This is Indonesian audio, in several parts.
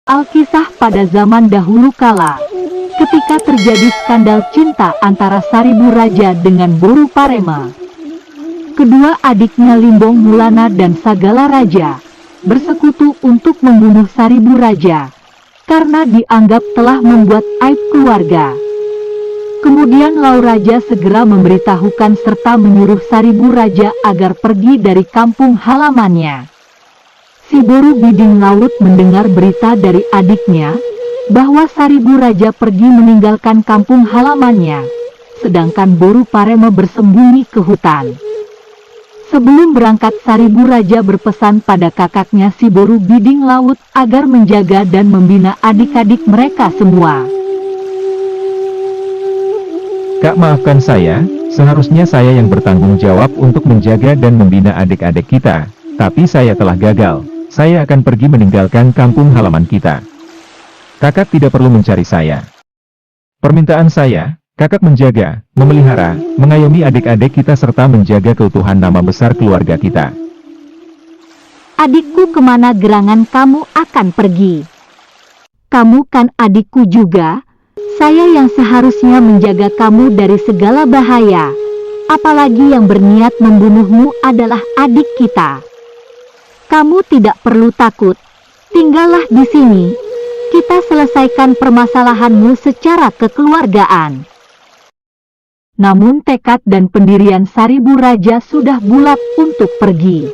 Alkisah pada zaman dahulu kala, ketika terjadi skandal cinta antara Saribu Raja dengan Boru Parema. Kedua adiknya Limbong Mulana dan Sagala Raja bersekutu untuk membunuh Saribu Raja karena dianggap telah membuat aib keluarga. Kemudian Lau Raja segera memberitahukan serta menyuruh Saribu Raja agar pergi dari kampung halamannya. Si Boru Biding Laut mendengar berita dari adiknya bahwa Saribu Raja pergi meninggalkan kampung halamannya, sedangkan Boru Parema bersembunyi ke hutan. Sebelum berangkat, Saribu Raja berpesan pada kakaknya si Boru Biding Laut agar menjaga dan membina adik-adik mereka semua. Kak, maafkan saya, seharusnya saya yang bertanggung jawab untuk menjaga dan membina adik-adik kita, tapi saya telah gagal. Saya akan pergi meninggalkan kampung halaman kita. Kakak tidak perlu mencari saya. Permintaan saya, kakak menjaga, memelihara, mengayomi adik-adik kita serta menjaga keutuhan nama besar keluarga kita. Adikku, kemana gerangan kamu akan pergi? Kamu kan adikku juga. Saya yang seharusnya menjaga kamu dari segala bahaya. Apalagi yang berniat membunuhmu adalah adik kita. Kamu tidak perlu takut. Tinggallah di sini. Kita selesaikan permasalahanmu secara kekeluargaan. Namun tekad dan pendirian Saribu Raja sudah bulat untuk pergi.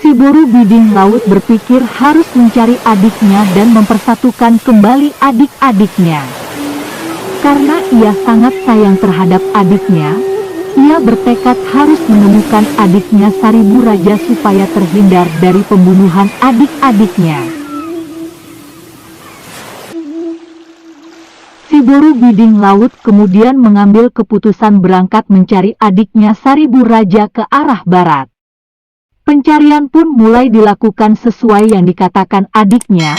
Si Boru Biding Laut berpikir harus mencari adiknya dan mempersatukan kembali adik-adiknya. Karena ia sangat sayang terhadap adiknya, ia bertekad harus menemukan adiknya Saribu Raja supaya terhindar dari pembunuhan adik-adiknya. Si Boru Biding Laut kemudian mengambil keputusan berangkat mencari adiknya Saribu Raja ke arah barat. Pencarian pun mulai dilakukan sesuai yang dikatakan adiknya,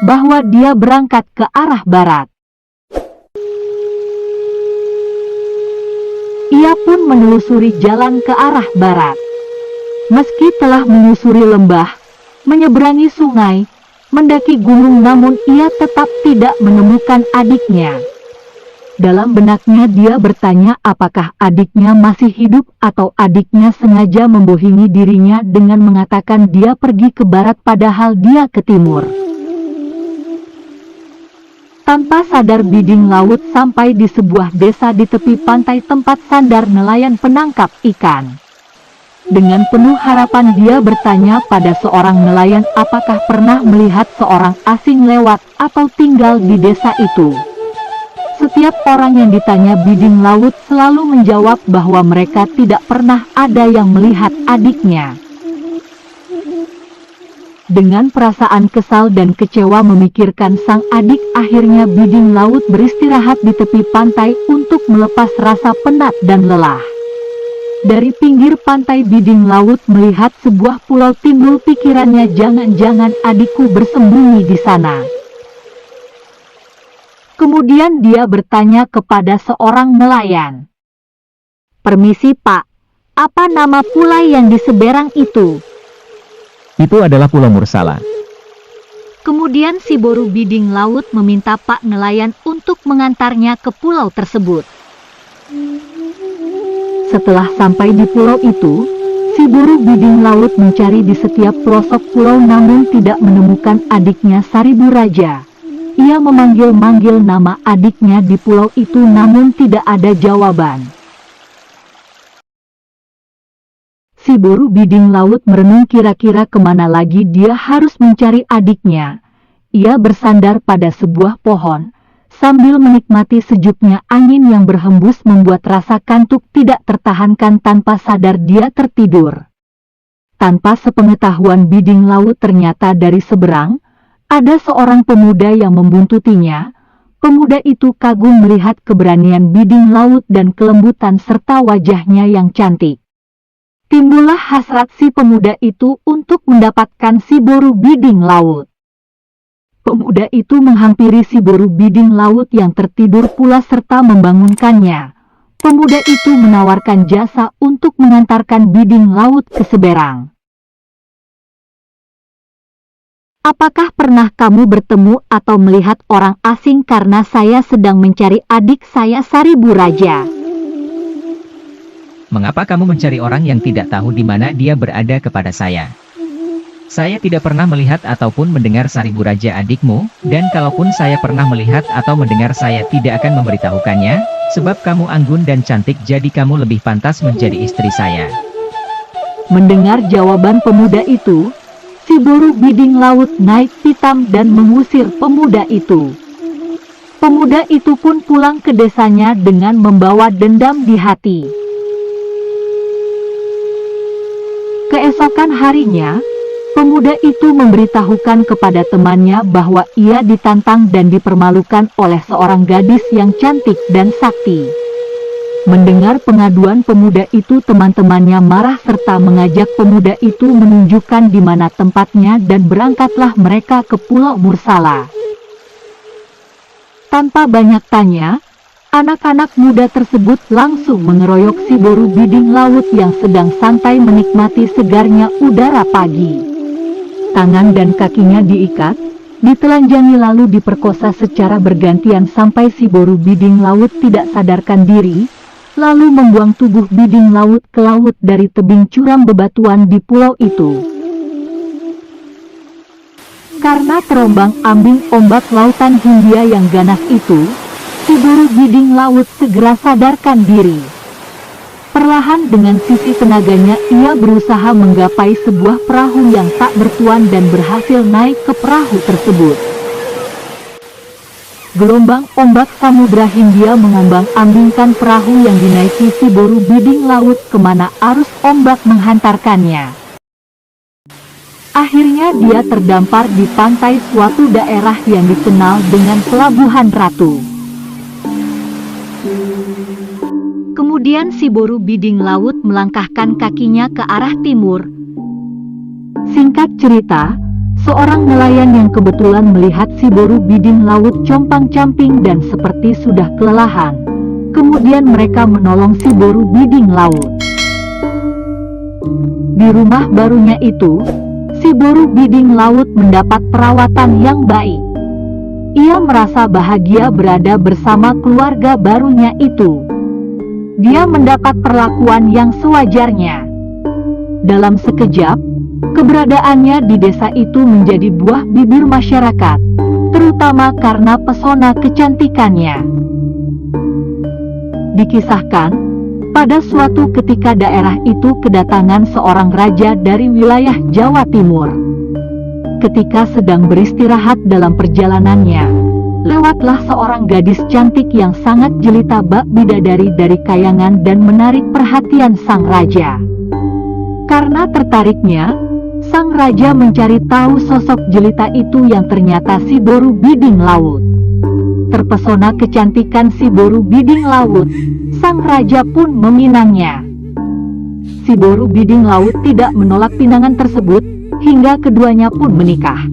bahwa dia berangkat ke arah barat. Ia pun menelusuri jalan ke arah barat. Meski telah menyusuri lembah, menyeberangi sungai, mendaki gunung, namun ia tetap tidak menemukan adiknya. Dalam benaknya dia bertanya apakah adiknya masih hidup atau adiknya sengaja membohongi dirinya dengan mengatakan dia pergi ke barat padahal dia ke timur. Tanpa sadar Biding Laut sampai di sebuah desa di tepi pantai tempat sandar nelayan penangkap ikan. Dengan penuh harapan dia bertanya pada seorang nelayan apakah pernah melihat seorang asing lewat atau tinggal di desa itu. Setiap orang yang ditanya Biding Laut selalu menjawab bahwa mereka tidak pernah ada yang melihat adiknya. Dengan perasaan kesal dan kecewa memikirkan sang adik, akhirnya Biding Laut beristirahat di tepi pantai untuk melepas rasa penat dan lelah. Dari pinggir pantai Biding Laut melihat sebuah pulau, timbul pikirannya, jangan-jangan adikku bersembunyi di sana. Kemudian dia bertanya kepada seorang nelayan. "Permisi Pak, apa nama pulau yang di seberang itu?" Itu adalah Pulau Mursala. Kemudian si Boru Biding Laut meminta Pak nelayan untuk mengantarnya ke pulau tersebut. Setelah sampai di pulau itu, si Boru Biding Laut mencari di setiap pelosok pulau namun tidak menemukan adiknya Saribu Raja. Ia memanggil-manggil nama adiknya di pulau itu namun tidak ada jawaban. Si Boru Biding Laut merenung kira-kira kemana lagi dia harus mencari adiknya. Ia bersandar pada sebuah pohon, sambil menikmati sejuknya angin yang berhembus membuat rasa kantuk tidak tertahankan. Tanpa sadar dia tertidur. Tanpa sepengetahuan Biding Laut ternyata dari seberang, ada seorang pemuda yang membuntutinya. Pemuda itu kagum melihat keberanian Biding Laut dan kelembutan serta wajahnya yang cantik. Timbullah hasrat si pemuda itu untuk mendapatkan si Boru Biding Laut. Pemuda itu menghampiri si Boru Biding Laut yang tertidur pula serta membangunkannya. Pemuda itu menawarkan jasa untuk mengantarkan Biding Laut ke seberang. Apakah pernah kamu bertemu atau melihat orang asing karena saya sedang mencari adik saya Saribu Raja? Mengapa kamu mencari orang yang tidak tahu di mana dia berada kepada saya? Saya tidak pernah melihat ataupun mendengar Saribu Raja adikmu, dan kalaupun saya pernah melihat atau mendengar saya tidak akan memberitahukannya, sebab kamu anggun dan cantik jadi kamu lebih pantas menjadi istri saya. Mendengar jawaban pemuda itu, si Boru Biding Laut naik pitam dan mengusir pemuda itu. Pemuda itu pun pulang ke desanya dengan membawa dendam di hati. Keesokan harinya, pemuda itu memberitahukan kepada temannya bahwa ia ditantang dan dipermalukan oleh seorang gadis yang cantik dan sakti. Mendengar pengaduan pemuda itu, teman-temannya marah serta mengajak pemuda itu menunjukkan di mana tempatnya dan berangkatlah mereka ke Pulau Mursala. Tanpa banyak tanya, anak-anak muda tersebut langsung mengeroyok si Boru Biding Laut yang sedang santai menikmati segarnya udara pagi. Tangan dan kakinya diikat, ditelanjangi lalu diperkosa secara bergantian sampai si Boru Biding Laut tidak sadarkan diri, lalu membuang tubuh Biding Laut ke laut dari tebing curam bebatuan di pulau itu. Karena terombang-ambing ombak lautan Hindia yang ganas itu, si Boru Biding Laut segera sadarkan diri. Perlahan dengan sisi tenaganya ia berusaha menggapai sebuah perahu yang tak bertuan dan berhasil naik ke perahu tersebut. Gelombang ombak Samudra Hindia mengombang-ambingkan perahu yang dinaiki si Boru Biding Laut kemana arus ombak menghantarkannya. Akhirnya dia terdampar di pantai suatu daerah yang dikenal dengan Pelabuhan Ratu. Kemudian si Boru Biding Laut melangkahkan kakinya ke arah timur. Singkat cerita, seorang nelayan yang kebetulan melihat si Boru Biding Laut compang-camping dan seperti sudah kelelahan. Kemudian mereka menolong si Boru Biding Laut. Di rumah barunya itu, si Boru Biding Laut mendapat perawatan yang baik. Ia merasa bahagia berada bersama keluarga barunya itu. Dia mendapat perlakuan yang sewajarnya. Dalam sekejap, keberadaannya di desa itu menjadi buah bibir masyarakat, terutama karena pesona kecantikannya. Dikisahkan, pada suatu ketika daerah itu kedatangan seorang raja dari wilayah Jawa Timur. Ketika sedang beristirahat dalam perjalanannya, lewatlah seorang gadis cantik yang sangat jelita bak bidadari dari kayangan dan menarik perhatian sang raja. Karena tertariknya, sang raja mencari tahu sosok jelita itu yang ternyata si Boru Biding Laut. Terpesona kecantikan si Boru Biding Laut, sang raja pun meminangnya. Si Boru Biding Laut tidak menolak pinangan tersebut, hingga keduanya pun menikah.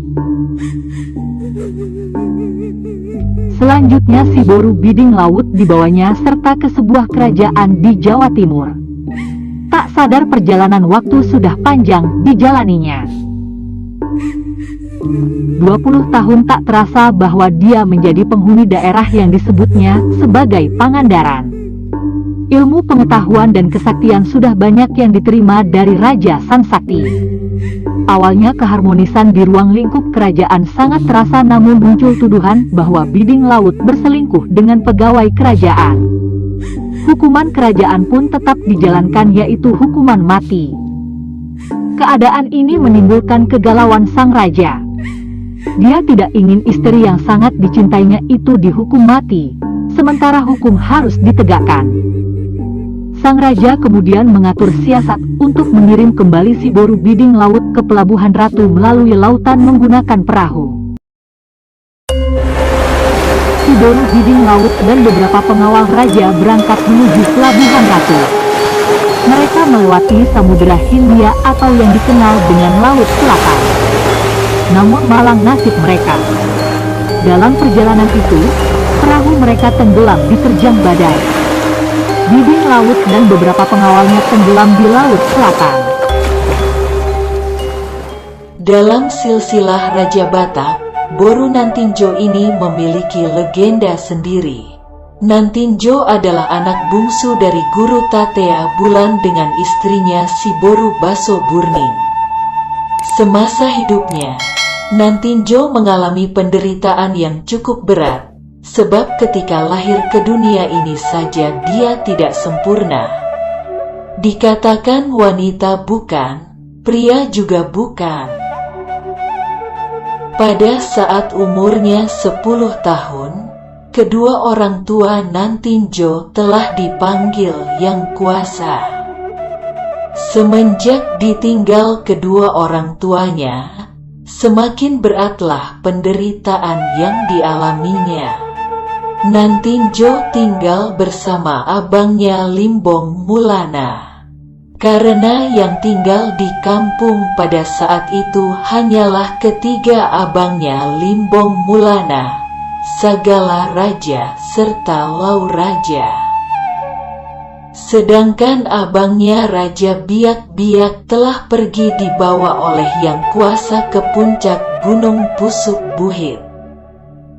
Selanjutnya si Boru Biding Laut dibawanya serta ke sebuah kerajaan di Jawa Timur. Tak sadar perjalanan waktu sudah panjang dijalaninya. 20 tahun tak terasa bahwa dia menjadi penghuni daerah yang disebutnya sebagai Pangandaran. Ilmu pengetahuan dan kesaktian sudah banyak yang diterima dari Raja Sansakti. Awalnya keharmonisan di ruang lingkup kerajaan sangat terasa, namun muncul tuduhan bahwa Biding Laut berselingkuh dengan pegawai kerajaan. Hukuman kerajaan pun tetap dijalankan, yaitu hukuman mati. Keadaan ini menimbulkan kegalauan sang raja. Dia tidak ingin istri yang sangat dicintainya itu dihukum mati, sementara hukum harus ditegakkan. Sang raja kemudian mengatur siasat untuk mengirim kembali si Boru Biding Laut ke Pelabuhan Ratu melalui lautan menggunakan perahu. Si Boru Biding Laut dan beberapa pengawal raja berangkat menuju Pelabuhan Ratu. Mereka melewati Samudra Hindia atau yang dikenal dengan Laut Selatan. Namun malang nasib mereka. Dalam perjalanan itu, perahu mereka tenggelam diterjang badai. Biding Laut dan beberapa pengawalnya tenggelam di Laut Selatan. Dalam silsilah Raja Batak, Boru Nantinjo ini memiliki legenda sendiri. Nantinjo adalah anak bungsu dari Guru Tatea Bulan dengan istrinya si Boru Baso Burning. Semasa hidupnya, Nantinjo mengalami penderitaan yang cukup berat, sebab ketika lahir ke dunia ini saja dia tidak sempurna. Dikatakan wanita bukan, pria juga bukan. Pada saat umurnya 10 tahun, kedua orang tua Nantinjo telah dipanggil Yang Kuasa. Semenjak ditinggal kedua orang tuanya, semakin beratlah penderitaan yang dialaminya. Nantinjo tinggal bersama abangnya Limbong Mulana. Karena yang tinggal di kampung pada saat itu hanyalah ketiga abangnya Limbong Mulana, Sagala Raja, serta Lau Raja. Sedangkan abangnya Raja Biak-Biak telah pergi dibawa oleh Yang Kuasa ke puncak Gunung Pusuk Buhit.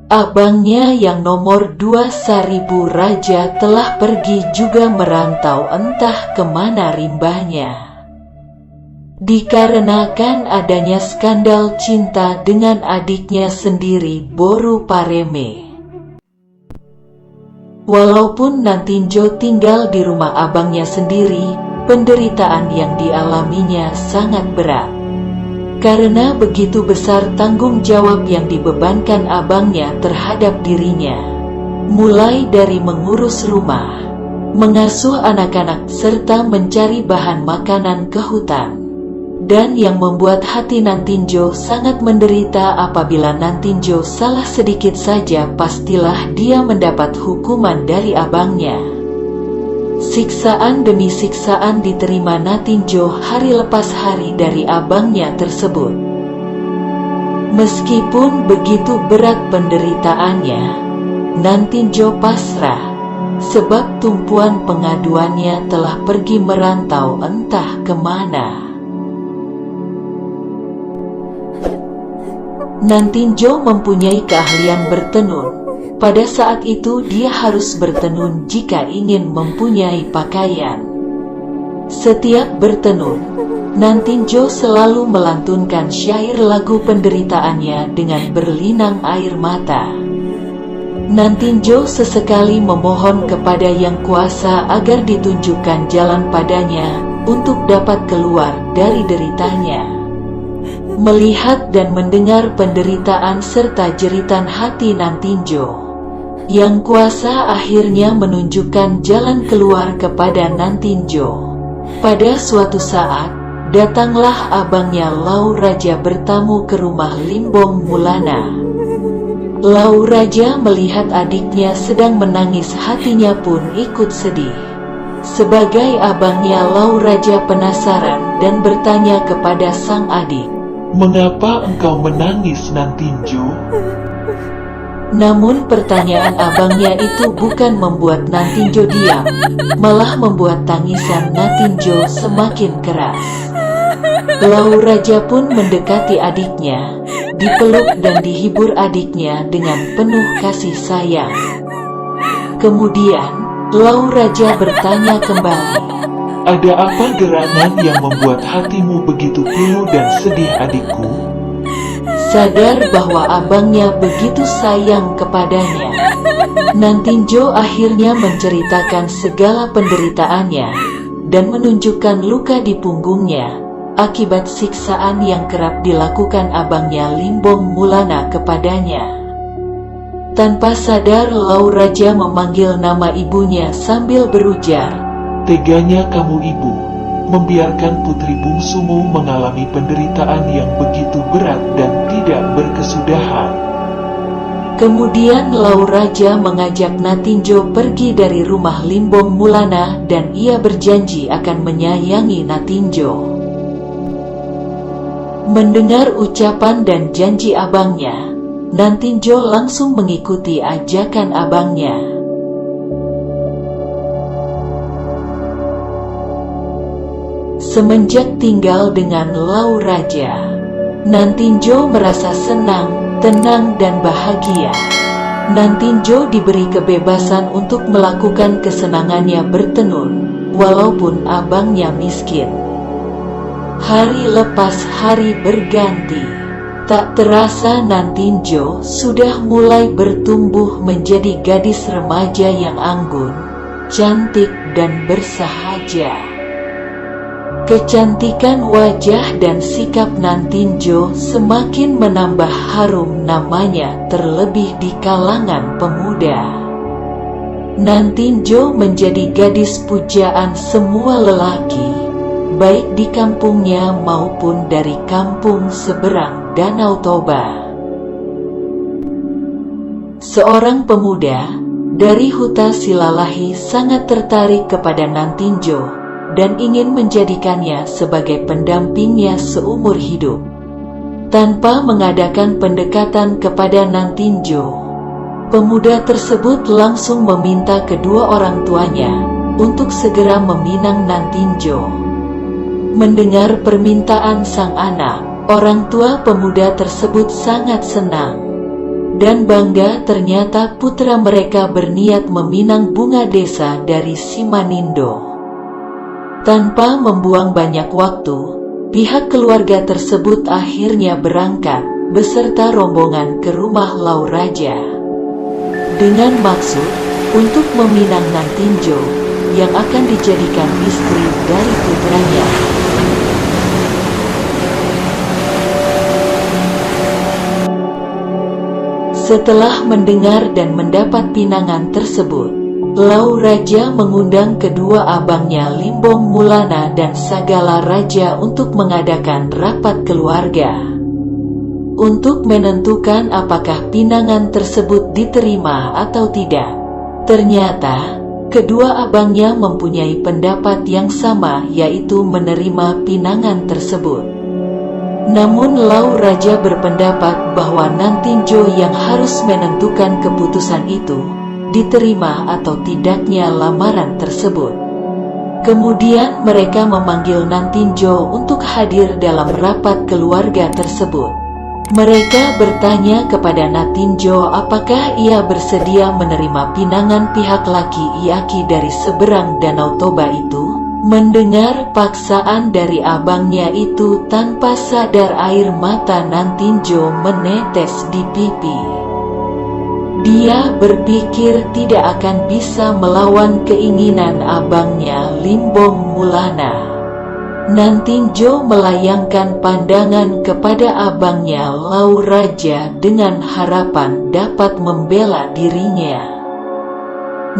Abangnya yang nomor 2 Saribu Raja telah pergi juga merantau entah kemana rimbanya. Dikarenakan adanya skandal cinta dengan adiknya sendiri Boru Pareme. Walaupun Nantinjo tinggal di rumah abangnya sendiri, penderitaan yang dialaminya sangat berat. Karena begitu besar tanggung jawab yang dibebankan abangnya terhadap dirinya. Mulai dari mengurus rumah, mengasuh anak-anak, serta mencari bahan makanan ke hutan. Dan yang membuat hati Nantinjo sangat menderita apabila Nantinjo salah sedikit saja pastilah dia mendapat hukuman dari abangnya. Siksaan demi siksaan diterima Nantinjo hari lepas hari dari abangnya tersebut. Meskipun begitu berat penderitaannya, Nantinjo pasrah, sebab tumpuan pengaduannya telah pergi merantau entah kemana. Nantinjo mempunyai keahlian bertenun. Pada saat itu dia harus bertenun jika ingin mempunyai pakaian. Setiap bertenun, Nantinjo selalu melantunkan syair lagu penderitaannya dengan berlinang air mata. Nantinjo sesekali memohon kepada Yang Kuasa agar ditunjukkan jalan padanya untuk dapat keluar dari deritanya. Melihat dan mendengar penderitaan serta jeritan hati Nantinjo, Yang Kuasa akhirnya menunjukkan jalan keluar kepada Nantinjo. Pada suatu saat, datanglah abangnya Lau Raja bertamu ke rumah Limbong Mulana. Lau Raja melihat adiknya sedang menangis, hatinya pun ikut sedih. Sebagai abangnya, Lau Raja penasaran dan bertanya kepada sang adik, "Mengapa engkau menangis, Nantinjo?" Namun pertanyaan abangnya itu bukan membuat Nantinjo diam, malah membuat tangisan Nantinjo semakin keras. Lau Raja pun mendekati adiknya, dipeluk dan dihibur adiknya dengan penuh kasih sayang. Kemudian, Lau Raja bertanya kembali, "Ada apa gerangan yang membuat hatimu begitu pilu dan sedih, adikku?" Sadar bahwa abangnya begitu sayang kepadanya, Nantinjo akhirnya menceritakan segala penderitaannya dan menunjukkan luka di punggungnya akibat siksaan yang kerap dilakukan abangnya Limbong Mulana kepadanya. Tanpa sadar, Lau Raja memanggil nama ibunya sambil berujar, "Teganya kamu, ibu, membiarkan putri bungsumu mengalami penderitaan yang begitu berat dan tidak berkesudahan." Kemudian Lau Raja mengajak Nantinjo pergi dari rumah Limbong Mulana dan ia berjanji akan menyayangi Nantinjo. Mendengar ucapan dan janji abangnya, Nantinjo langsung mengikuti ajakan abangnya. Semenjak tinggal dengan Lau Raja, Nantinjo merasa senang, tenang dan bahagia. Nantinjo diberi kebebasan untuk melakukan kesenangannya bertenun, walaupun abangnya miskin. Hari lepas hari berganti. Tak terasa Nantinjo sudah mulai bertumbuh menjadi gadis remaja yang anggun, cantik dan bersahaja. Kecantikan wajah dan sikap Nantinjo semakin menambah harum namanya terlebih di kalangan pemuda. Nantinjo menjadi gadis pujaan semua lelaki, baik di kampungnya maupun dari kampung seberang Danau Toba. Seorang pemuda dari Huta Silalahi sangat tertarik kepada Nantinjo dan ingin menjadikannya sebagai pendampingnya seumur hidup. Tanpa mengadakan pendekatan kepada Nantinjo, pemuda tersebut langsung meminta kedua orang tuanya untuk segera meminang Nantinjo. Mendengar permintaan sang anak, orang tua pemuda tersebut sangat senang dan bangga ternyata putra mereka berniat meminang Bunga Desa dari Simanindo. Tanpa membuang banyak waktu, pihak keluarga tersebut akhirnya berangkat beserta rombongan ke rumah Lauraja dengan maksud untuk meminang Nantinjo yang akan dijadikan istri dari putranya. Setelah mendengar dan mendapat pinangan tersebut, Lauraja mengundang kedua abangnya Limbong Mulana dan Sagala Raja untuk mengadakan rapat keluarga untuk menentukan apakah pinangan tersebut diterima atau tidak. Ternyata kedua abangnya mempunyai pendapat yang sama, yaitu menerima pinangan tersebut. Namun Lauraja berpendapat bahwa Nantinjo yang harus menentukan keputusan itu, diterima atau tidaknya lamaran tersebut. Kemudian mereka memanggil Nantinjo untuk hadir dalam rapat keluarga tersebut. Mereka bertanya kepada Nantinjo apakah ia bersedia menerima pinangan pihak laki Iaki dari seberang Danau Toba itu. Mendengar paksaan dari abangnya itu, tanpa sadar air mata Nantinjo menetes di pipi. Dia berpikir tidak akan bisa melawan keinginan abangnya Limbong Mulana. Nantinjo melayangkan pandangan kepada abangnya Lauraja dengan harapan dapat membela dirinya.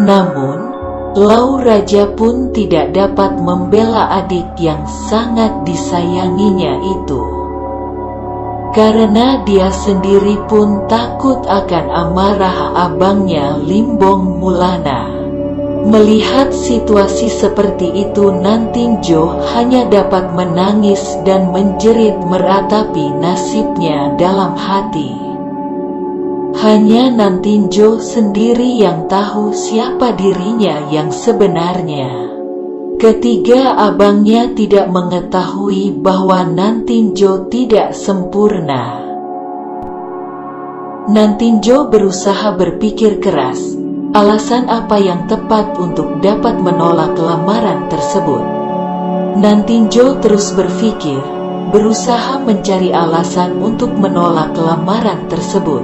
Namun, Lauraja pun tidak dapat membela adik yang sangat disayanginya itu. Karena dia sendiri pun takut akan amarah abangnya Limbong Mulana. Melihat situasi seperti itu, Nantinjo hanya dapat menangis dan menjerit meratapi nasibnya dalam hati. Hanya Nantinjo sendiri yang tahu siapa dirinya yang sebenarnya. Ketiga abangnya tidak mengetahui bahwa Nantinjo tidak sempurna. Nantinjo berusaha berpikir keras, alasan apa yang tepat untuk dapat menolak lamaran tersebut. Nantinjo terus berpikir, berusaha mencari alasan untuk menolak lamaran tersebut.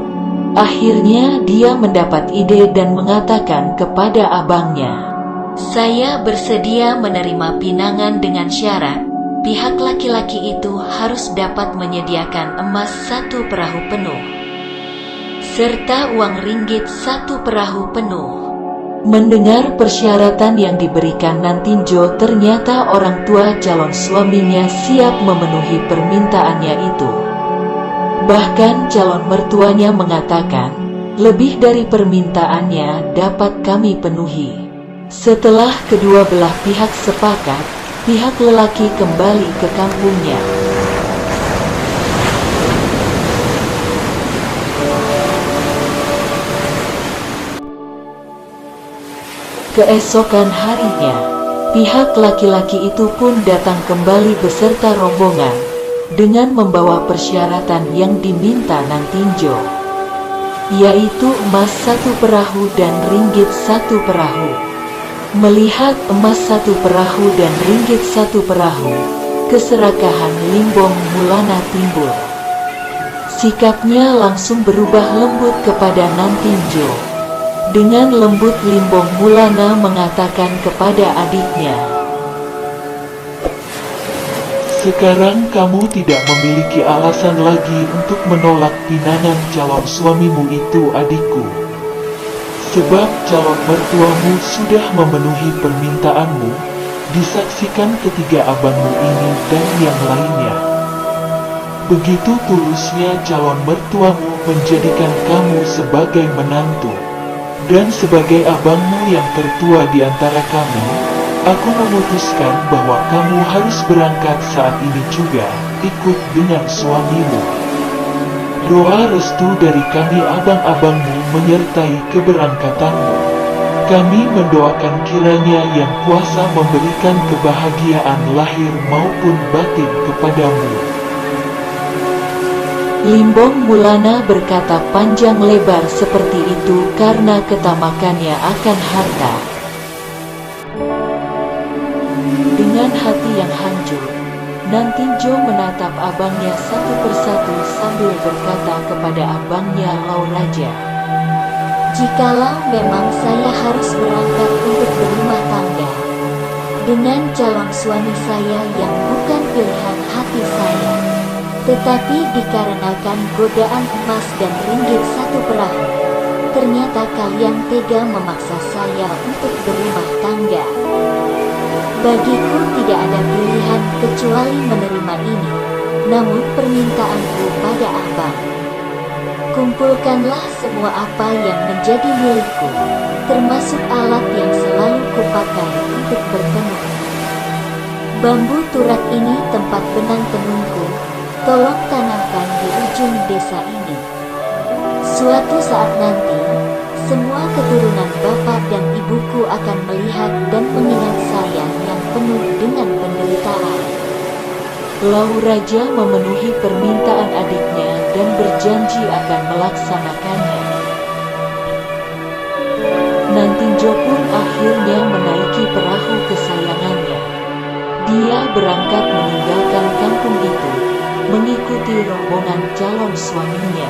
Akhirnya dia mendapat ide dan mengatakan kepada abangnya, "Saya bersedia menerima pinangan dengan syarat, pihak laki-laki itu harus dapat menyediakan emas 1 perahu penuh, serta uang ringgit 1 perahu penuh." Mendengar persyaratan yang diberikan Nantinjo, ternyata orang tua calon suaminya siap memenuhi permintaannya itu. Bahkan calon mertuanya mengatakan, lebih dari permintaannya dapat kami penuhi. Setelah kedua belah pihak sepakat, pihak lelaki kembali ke kampungnya. Keesokan harinya, pihak laki-laki itu pun datang kembali beserta rombongan dengan membawa persyaratan yang diminta Nantinjo, yaitu emas 1 perahu dan ringgit 1 perahu. Melihat emas 1 perahu dan ringgit 1 perahu, keserakahan Limbong Mulana timbul. Sikapnya langsung berubah lembut kepada Nantinjo. Dengan lembut Limbong Mulana mengatakan kepada adiknya, "Sekarang kamu tidak memiliki alasan lagi untuk menolak pinangan calon suamimu itu, adikku. Sebab calon mertuamu sudah memenuhi permintaanmu, disaksikan ketiga abangmu ini dan yang lainnya. Begitu tulusnya calon mertuamu menjadikan kamu sebagai menantu, dan sebagai abangmu yang tertua di antara kami, aku memutuskan bahwa kamu harus berangkat saat ini juga, ikut dengan suamimu. Doa restu dari kami abang-abangmu menyertai keberangkatanmu. Kami mendoakan kiranya Yang Kuasa memberikan kebahagiaan lahir maupun batin kepadamu." Limbong Mulana berkata panjang lebar seperti itu karena ketamakannya akan harta. Dengan hati yang hancur, Nantinjo menatap abangnya satu persatu sambil berkata kepada abangnya Lauraja, "Jikalau memang saya harus berangkat untuk berumah tangga dengan calon suami saya yang bukan pilihan hati saya, tetapi dikarenakan godaan emas dan ringgit 1 perahu, ternyata kalian tega memaksa saya untuk berumah tangga. Bagiku tidak ada pilihan kecuali menerima ini, namun permintaanku pada abang, kumpulkanlah semua apa yang menjadi milikku, termasuk alat yang selalu kupakai untuk bertenun. Bambu turak ini tempat benang tenunku, tolong tanamkan di ujung desa ini. Suatu saat nanti, semua keturunan bapak dan ibuku akan melihat dan mengingat saya yang penuh dengan penderitaan." Lauraja memenuhi permintaan adiknya dan berjanji akan melaksanakannya. Nantinjo pun akhirnya menaiki perahu kesayangannya. Dia berangkat meninggalkan kampung itu, mengikuti rombongan calon suaminya.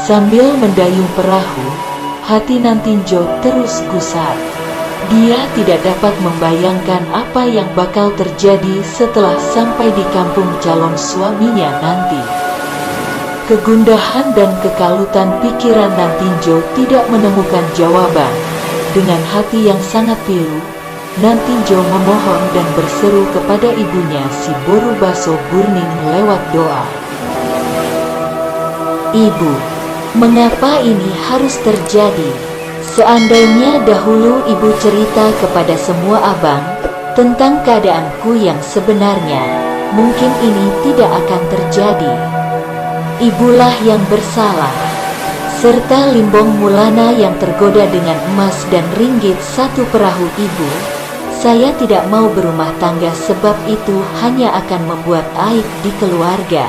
Sambil mendayung perahu, hati Nantinjo terus gusar. Dia tidak dapat membayangkan apa yang bakal terjadi setelah sampai di kampung calon suaminya nanti. Kegundahan dan kekalutan pikiran Nantinjo tidak menemukan jawaban. Dengan hati yang sangat pilu, Nantinjo memohon dan berseru kepada ibunya si Borubaso Burning lewat doa, "Ibu, mengapa ini harus terjadi? Seandainya dahulu ibu cerita kepada semua abang tentang keadaanku yang sebenarnya, mungkin ini tidak akan terjadi. Ibulah yang bersalah, serta Limbong Mulana yang tergoda dengan emas dan ringgit 1 perahu ibu. Saya tidak mau berumah tangga sebab itu hanya akan membuat aib di keluarga.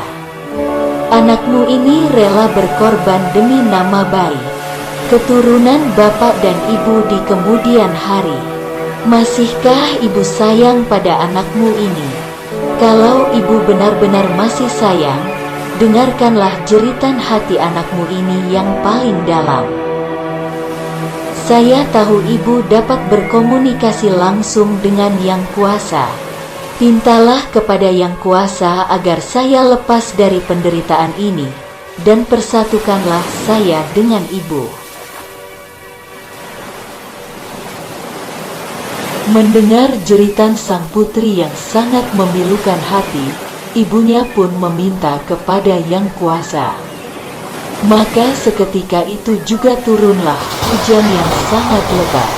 Anakmu ini rela berkorban demi nama baik keturunan bapak dan ibu di kemudian hari. Masihkah ibu sayang pada anakmu ini? Kalau ibu benar-benar masih sayang, dengarkanlah jeritan hati anakmu ini yang paling dalam. Saya tahu ibu dapat berkomunikasi langsung dengan Yang Kuasa. Pintalah kepada Yang Kuasa agar saya lepas dari penderitaan ini, dan persatukanlah saya dengan ibu." Mendengar jeritan sang putri yang sangat memilukan hati, ibunya pun meminta kepada Yang Kuasa. Maka seketika itu juga turunlah hujan yang sangat lebat.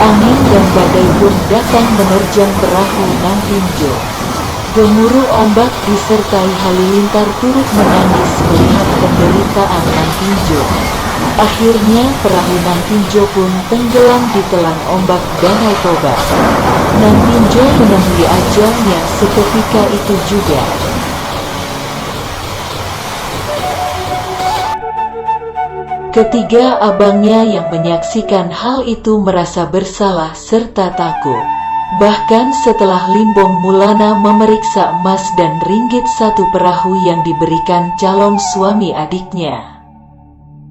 Angin dan badai pun datang menerjang perahu Nantinjo. Gemuruh ombak disertai halilintar turut menangis melihat penderitaan Nantinjo. Akhirnya perahu Nantinjo pun tenggelam di telan ombak Danau Toba. Nantinjo menemui ajalnya seketika itu juga. Ketiga abangnya yang menyaksikan hal itu merasa bersalah serta takut. Bahkan setelah Limbong Mulana memeriksa emas dan ringgit satu perahu yang diberikan calon suami adiknya,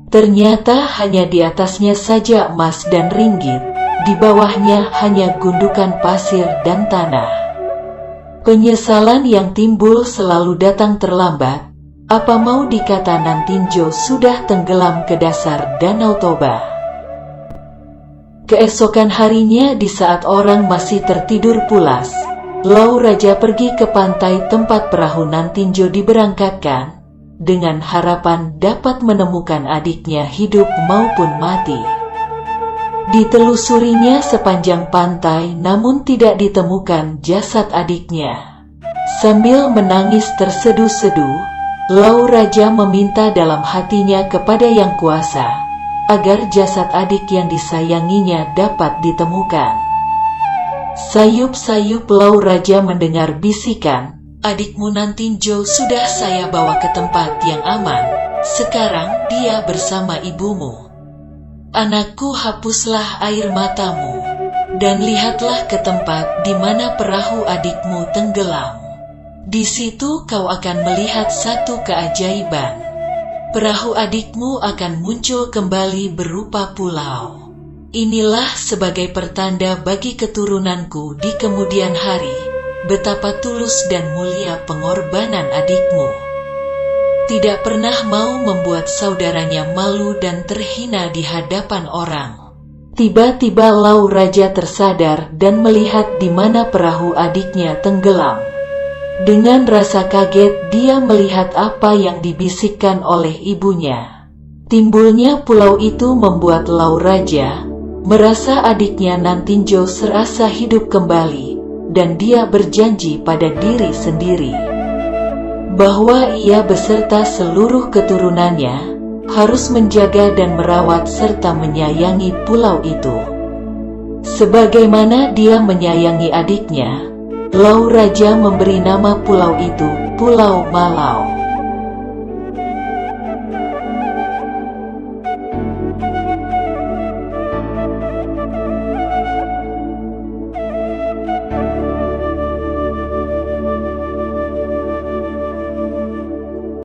ternyata hanya di atasnya saja emas dan ringgit, di bawahnya hanya gundukan pasir dan tanah. Penyesalan yang timbul selalu datang terlambat. Apa mau dikata Nantinjo sudah tenggelam ke dasar Danau Toba. Keesokan harinya di saat orang masih tertidur pulas, Lau Raja pergi ke pantai tempat perahu Nantinjo diberangkatkan, dengan harapan dapat menemukan adiknya hidup maupun mati. Ditelusurinya sepanjang pantai namun tidak ditemukan jasad adiknya. Sambil menangis terseduh-seduh, Lau Raja meminta dalam hatinya kepada Yang Kuasa, agar jasad adik yang disayanginya dapat ditemukan. Sayup-sayup Lau Raja mendengar bisikan, "Adikmu Nantinjo sudah saya bawa ke tempat yang aman, sekarang dia bersama ibumu. Anakku, hapuslah air matamu, dan lihatlah ke tempat di mana perahu adikmu tenggelam. Di situ kau akan melihat satu keajaiban. Perahu adikmu akan muncul kembali berupa pulau. Inilah sebagai pertanda bagi keturunanku di kemudian hari, betapa tulus dan mulia pengorbanan adikmu. Tidak pernah mau membuat saudaranya malu dan terhina di hadapan orang." Tiba-tiba Lau Raja tersadar dan melihat di mana perahu adiknya tenggelam. Dengan rasa kaget dia melihat apa yang dibisikkan oleh ibunya. Timbulnya pulau itu membuat Lau Raja merasa adiknya Nantinjo serasa hidup kembali, dan dia berjanji pada diri sendiri bahwa ia beserta seluruh keturunannya harus menjaga dan merawat serta menyayangi pulau itu. Sebagaimana dia menyayangi adiknya, Lau Raja memberi nama pulau itu Pulau Malau.